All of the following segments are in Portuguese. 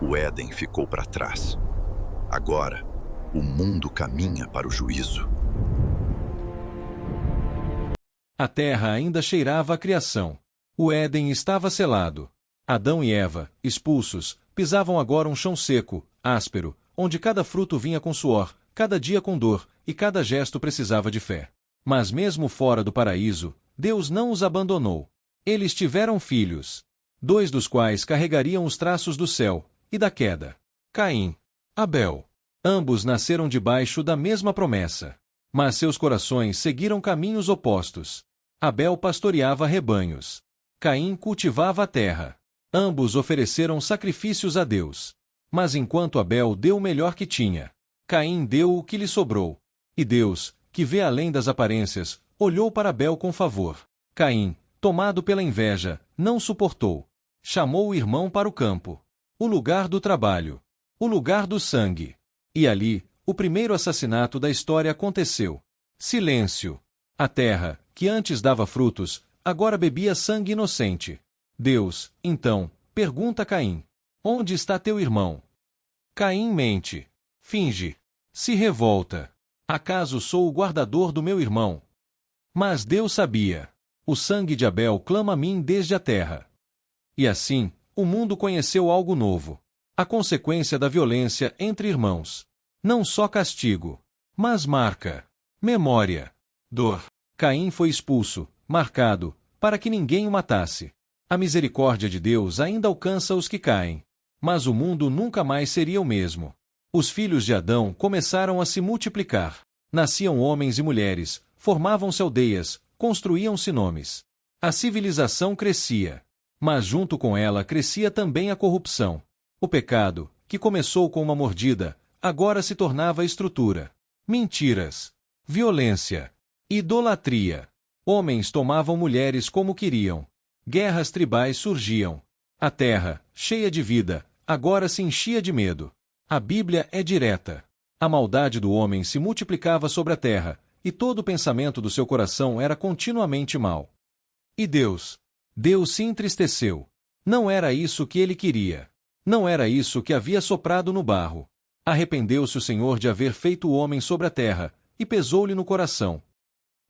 O Éden ficou para trás. Agora, o mundo caminha para o juízo. A terra ainda cheirava a criação. O Éden estava selado. Adão e Eva, expulsos, pisavam agora um chão seco, áspero, onde cada fruto vinha com suor, cada dia com dor, e cada gesto precisava de fé. Mas mesmo fora do paraíso, Deus não os abandonou. Eles tiveram filhos, 2 dos quais carregariam os traços do céu e da queda: Caim, Abel. Ambos nasceram debaixo da mesma promessa. Mas seus corações seguiram caminhos opostos. Abel pastoreava rebanhos. Caim cultivava a terra. Ambos ofereceram sacrifícios a Deus. Mas enquanto Abel deu o melhor que tinha, Caim deu o que lhe sobrou. E Deus, que vê além das aparências, olhou para Abel com favor. Caim, tomado pela inveja, não suportou. Chamou o irmão para o campo, o lugar do trabalho, o lugar do sangue. E ali, o primeiro assassinato da história aconteceu. Silêncio. A terra, que antes dava frutos, agora bebia sangue inocente. Deus, então, pergunta a Caim: onde está teu irmão? Caim mente. Finge. Se revolta. Acaso sou o guardador do meu irmão? Mas Deus sabia. O sangue de Abel clama a mim desde a terra. E assim, o mundo conheceu algo novo. A consequência da violência entre irmãos. Não só castigo, mas marca, memória, dor. Caim foi expulso, marcado, para que ninguém o matasse. A misericórdia de Deus ainda alcança os que caem. Mas o mundo nunca mais seria o mesmo. Os filhos de Adão começaram a se multiplicar. Nasciam homens e mulheres, formavam-se aldeias, construíam-se nomes. A civilização crescia. Mas junto com ela crescia também a corrupção. O pecado, que começou com uma mordida, agora se tornava estrutura. Mentiras, violência, idolatria. Homens tomavam mulheres como queriam. Guerras tribais surgiam. A terra, cheia de vida, agora se enchia de medo. A Bíblia é direta. A maldade do homem se multiplicava sobre a terra, e todo o pensamento do seu coração era continuamente mau. E Deus? Deus se entristeceu. Não era isso que ele queria. Não era isso que havia soprado no barro. Arrependeu-se o Senhor de haver feito o homem sobre a terra, e pesou-lhe no coração.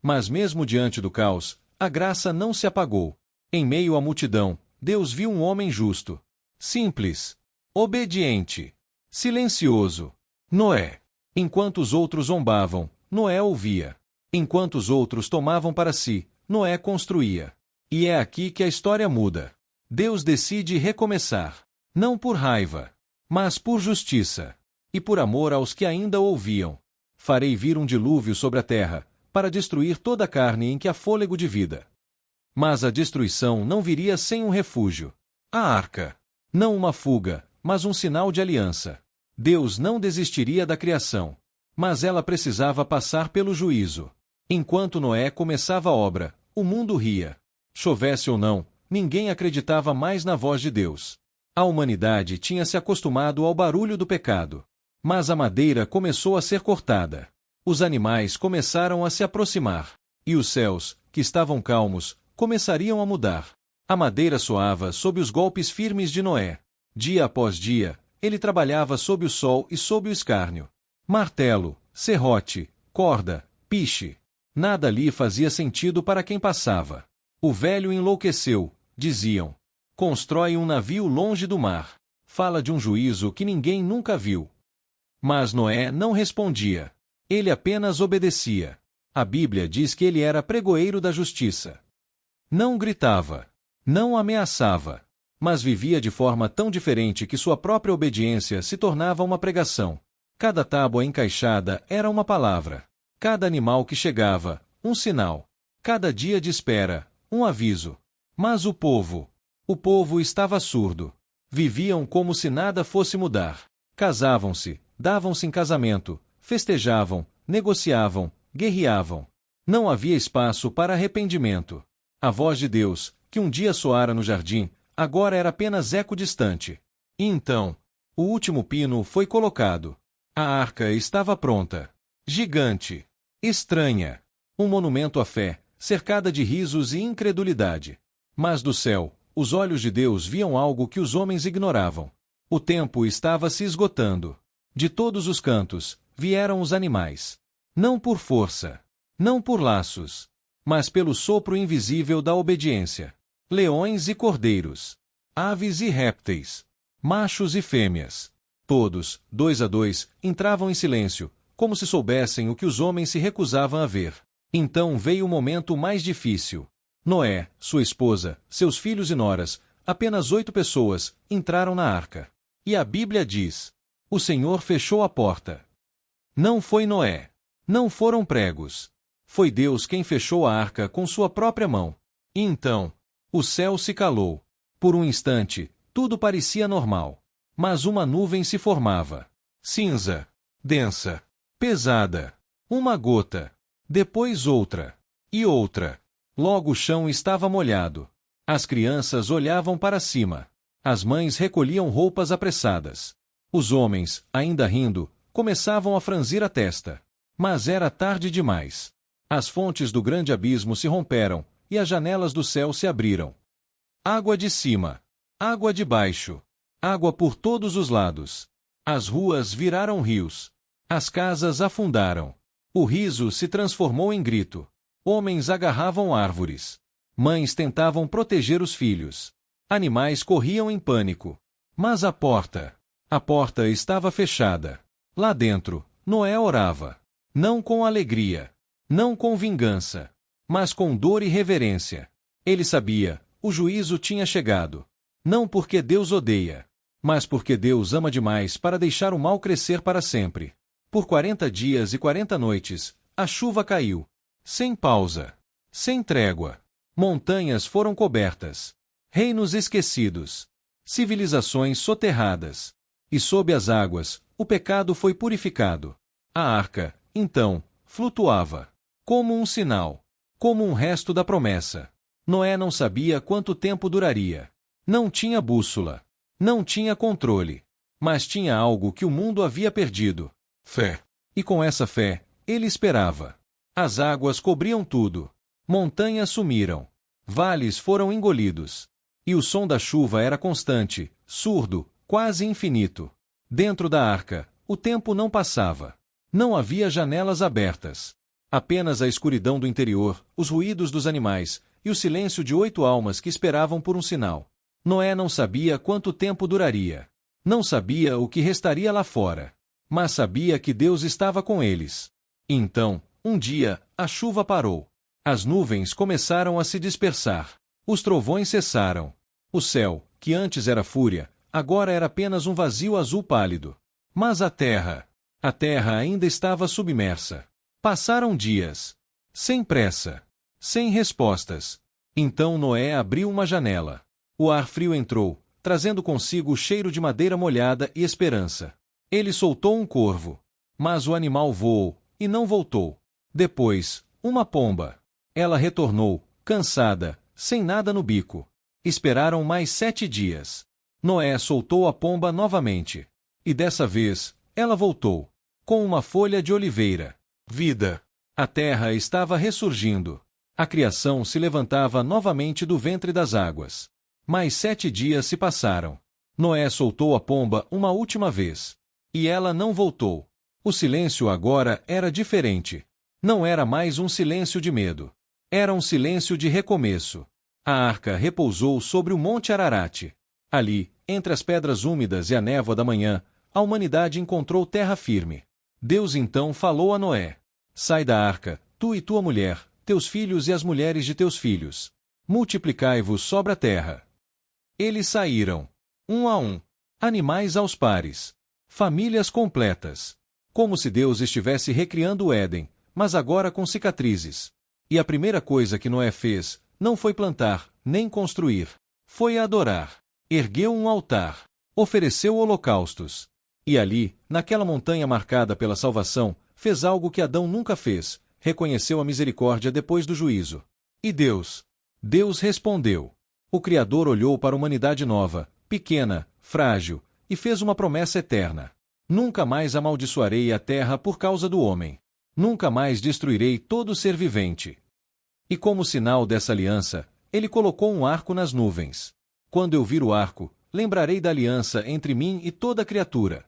Mas mesmo diante do caos, a graça não se apagou. Em meio à multidão, Deus viu um homem justo, simples, obediente, silencioso. Noé. Enquanto os outros zombavam, Noé ouvia. Enquanto os outros tomavam para si, Noé construía. E é aqui que a história muda. Deus decide recomeçar. Não por raiva, mas por justiça. E por amor aos que ainda ouviam. Farei vir um dilúvio sobre a terra, para destruir toda a carne em que há fôlego de vida. Mas a destruição não viria sem um refúgio. A arca. Não uma fuga, mas um sinal de aliança. Deus não desistiria da criação. Mas ela precisava passar pelo juízo. Enquanto Noé começava a obra, o mundo ria. Chovesse ou não, ninguém acreditava mais na voz de Deus. A humanidade tinha se acostumado ao barulho do pecado. Mas a madeira começou a ser cortada. Os animais começaram a se aproximar. E os céus, que estavam calmos, começariam a mudar. A madeira soava sob os golpes firmes de Noé. Dia após dia, ele trabalhava sob o sol e sob o escárnio. Martelo, serrote, corda, piche. Nada ali fazia sentido para quem passava. O velho enlouqueceu, diziam. Constrói um navio longe do mar. Fala de um juízo que ninguém nunca viu. Mas Noé não respondia. Ele apenas obedecia. A Bíblia diz que ele era pregoeiro da justiça. Não gritava. Não ameaçava. Mas vivia de forma tão diferente que sua própria obediência se tornava uma pregação. Cada tábua encaixada era uma palavra. Cada animal que chegava, um sinal. Cada dia de espera, um aviso. Mas o povo estava surdo. Viviam como se nada fosse mudar. Casavam-se, davam-se em casamento, festejavam, negociavam, guerreavam. Não havia espaço para arrependimento. A voz de Deus, que um dia soara no jardim, agora era apenas eco distante. E então, o último pino foi colocado. A arca estava pronta. Gigante. Estranha. Um monumento à fé, cercada de risos e incredulidade. Mas do céu, os olhos de Deus viam algo que os homens ignoravam. O tempo estava se esgotando. De todos os cantos, vieram os animais. Não por força, não por laços, mas pelo sopro invisível da obediência. Leões e cordeiros, aves e répteis, machos e fêmeas. Todos, 2 a 2, entravam em silêncio, como se soubessem o que os homens se recusavam a ver. Então veio o momento mais difícil. Noé, sua esposa, seus filhos e noras, apenas 8 pessoas, entraram na arca. E a Bíblia diz: o Senhor fechou a porta. Não foi Noé. Não foram pregos. Foi Deus quem fechou a arca com sua própria mão. E então, o céu se calou. Por um instante, tudo parecia normal. Mas uma nuvem se formava. Cinza. Densa. Pesada. Uma gota. Depois outra. E outra. Logo o chão estava molhado. As crianças olhavam para cima. As mães recolhiam roupas apressadas. Os homens, ainda rindo, começavam a franzir a testa. Mas era tarde demais. As fontes do grande abismo se romperam, e as janelas do céu se abriram. Água de cima. Água de baixo. Água por todos os lados. As ruas viraram rios. As casas afundaram. O riso se transformou em grito. Homens agarravam árvores. Mães tentavam proteger os filhos. Animais corriam em pânico. Mas a porta estava fechada. Lá dentro, Noé orava. Não com alegria. Não com vingança. Mas com dor e reverência. Ele sabia, o juízo tinha chegado. Não porque Deus odeia, mas porque Deus ama demais para deixar o mal crescer para sempre. Por 40 dias e 40 noites, a chuva caiu. Sem pausa. Sem trégua. Montanhas foram cobertas. Reinos esquecidos. Civilizações soterradas. E sob as águas, o pecado foi purificado. A arca, então, flutuava. Como um sinal. Como um resto da promessa. Noé não sabia quanto tempo duraria. Não tinha bússola. Não tinha controle. Mas tinha algo que o mundo havia perdido. Fé. E com essa fé, ele esperava. As águas cobriam tudo. Montanhas sumiram. Vales foram engolidos. E o som da chuva era constante, surdo, quase infinito. Dentro da arca, o tempo não passava. Não havia janelas abertas. Apenas a escuridão do interior, os ruídos dos animais e o silêncio de 8 almas que esperavam por um sinal. Noé não sabia quanto tempo duraria. Não sabia o que restaria lá fora. Mas sabia que Deus estava com eles. Então, um dia, a chuva parou. As nuvens começaram a se dispersar. Os trovões cessaram. O céu, que antes era fúria, agora era apenas um vazio azul pálido. Mas a terra ainda estava submersa. Passaram dias. Sem pressa. Sem respostas. Então Noé abriu uma janela. O ar frio entrou, trazendo consigo o cheiro de madeira molhada e esperança. Ele soltou um corvo. Mas o animal voou, e não voltou. Depois, uma pomba. Ela retornou, cansada, sem nada no bico. Esperaram mais 7 dias. Noé soltou a pomba novamente. E dessa vez, ela voltou. Com uma folha de oliveira. Vida. A terra estava ressurgindo. A criação se levantava novamente do ventre das águas. Mais 7 dias se passaram. Noé soltou a pomba uma última vez. E ela não voltou. O silêncio agora era diferente. Não era mais um silêncio de medo. Era um silêncio de recomeço. A arca repousou sobre o Monte Ararat. Ali, entre as pedras úmidas e a névoa da manhã, a humanidade encontrou terra firme. Deus então falou a Noé: sai da arca, tu e tua mulher, teus filhos e as mulheres de teus filhos. Multiplicai-vos sobre a terra. Eles saíram, um a um, animais aos pares, famílias completas. Como se Deus estivesse recriando o Éden, mas agora com cicatrizes. E a primeira coisa que Noé fez não foi plantar, nem construir. Foi adorar. Ergueu um altar. Ofereceu holocaustos. E ali, naquela montanha marcada pela salvação, fez algo que Adão nunca fez. Reconheceu a misericórdia depois do juízo. E Deus respondeu. O Criador olhou para a humanidade nova, pequena, frágil, e fez uma promessa eterna. Nunca mais amaldiçoarei a terra por causa do homem. Nunca mais destruirei todo ser vivente. E como sinal dessa aliança, ele colocou um arco nas nuvens. Quando eu vir o arco, lembrarei da aliança entre mim e toda criatura.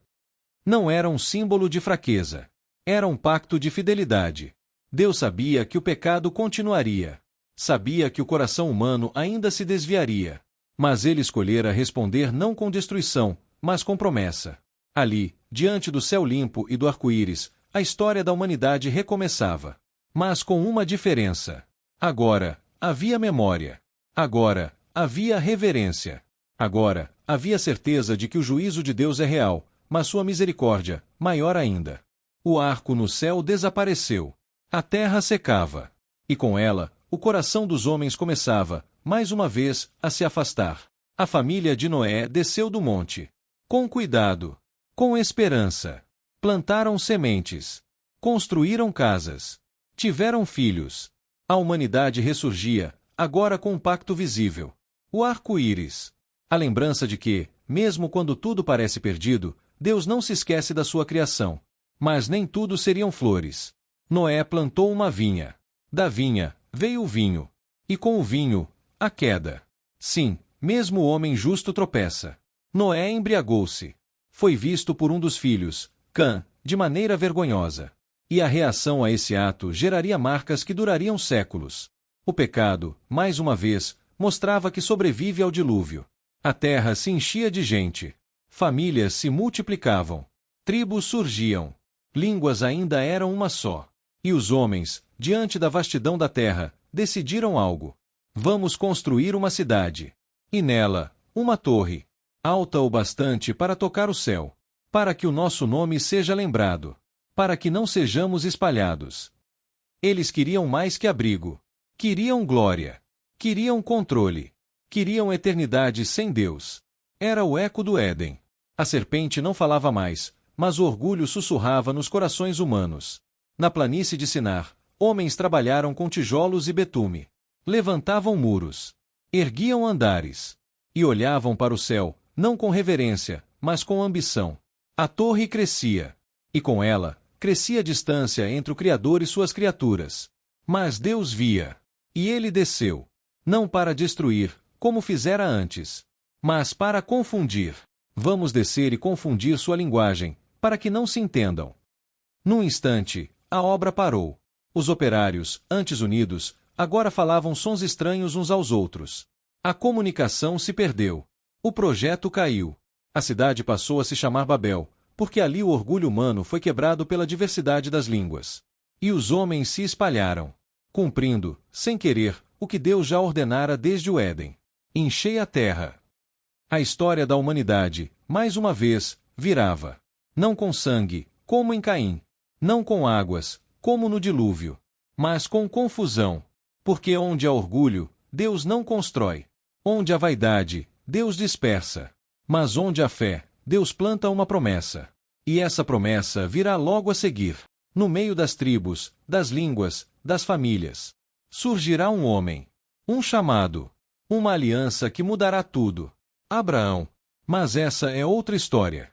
Não era um símbolo de fraqueza. Era um pacto de fidelidade. Deus sabia que o pecado continuaria. Sabia que o coração humano ainda se desviaria. Mas ele escolhera responder não com destruição, mas com promessa. Ali, diante do céu limpo e do arco-íris, a história da humanidade recomeçava. Mas com uma diferença. Agora, havia memória. Agora, havia reverência. Agora, havia certeza de que o juízo de Deus é real, mas sua misericórdia, maior ainda. O arco no céu desapareceu. A terra secava. E com ela, o coração dos homens começava, mais uma vez, a se afastar. A família de Noé desceu do monte. Com cuidado. Com esperança. Plantaram sementes. Construíram casas. Tiveram filhos. A humanidade ressurgia, agora com um pacto visível. O arco-íris. A lembrança de que, mesmo quando tudo parece perdido, Deus não se esquece da sua criação. Mas nem tudo seriam flores. Noé plantou uma vinha. Da vinha, veio o vinho. E com o vinho, a queda. Sim, mesmo o homem justo tropeça. Noé embriagou-se. Foi visto por um dos filhos, Cã, de maneira vergonhosa. E a reação a esse ato geraria marcas que durariam séculos. O pecado, mais uma vez, mostrava que sobrevive ao dilúvio. A terra se enchia de gente. Famílias se multiplicavam. Tribos surgiam. Línguas ainda eram uma só. E os homens, diante da vastidão da terra, decidiram algo. Vamos construir uma cidade. E nela, uma torre. Alta o bastante para tocar o céu. Para que o nosso nome seja lembrado. Para que não sejamos espalhados. Eles queriam mais que abrigo. Queriam glória. Queriam controle. Queriam eternidade sem Deus. Era o eco do Éden. A serpente não falava mais, mas o orgulho sussurrava nos corações humanos. Na planície de Sinar, homens trabalharam com tijolos e betume. Levantavam muros. Erguiam andares. E olhavam para o céu, não com reverência, mas com ambição. A torre crescia. E com ela, crescia a distância entre o Criador e suas criaturas. Mas Deus via. E ele desceu. Não para destruir, como fizera antes, mas para confundir. Vamos descer e confundir sua linguagem, para que não se entendam. Num instante, a obra parou. Os operários, antes unidos, agora falavam sons estranhos uns aos outros. A comunicação se perdeu. O projeto caiu. A cidade passou a se chamar Babel, porque ali o orgulho humano foi quebrado pela diversidade das línguas. E os homens se espalharam, cumprindo, sem querer, o que Deus já ordenara desde o Éden. Enchei a terra. A história da humanidade, mais uma vez, virava. Não com sangue, como em Caim. Não com águas, como no dilúvio. Mas com confusão. Porque onde há orgulho, Deus não constrói. Onde há vaidade, Deus dispersa. Mas onde há fé, Deus planta uma promessa. E essa promessa virá logo a seguir. No meio das tribos, das línguas, das famílias. Surgirá um homem. Um chamado. Uma aliança que mudará tudo. Abraão. Mas essa é outra história.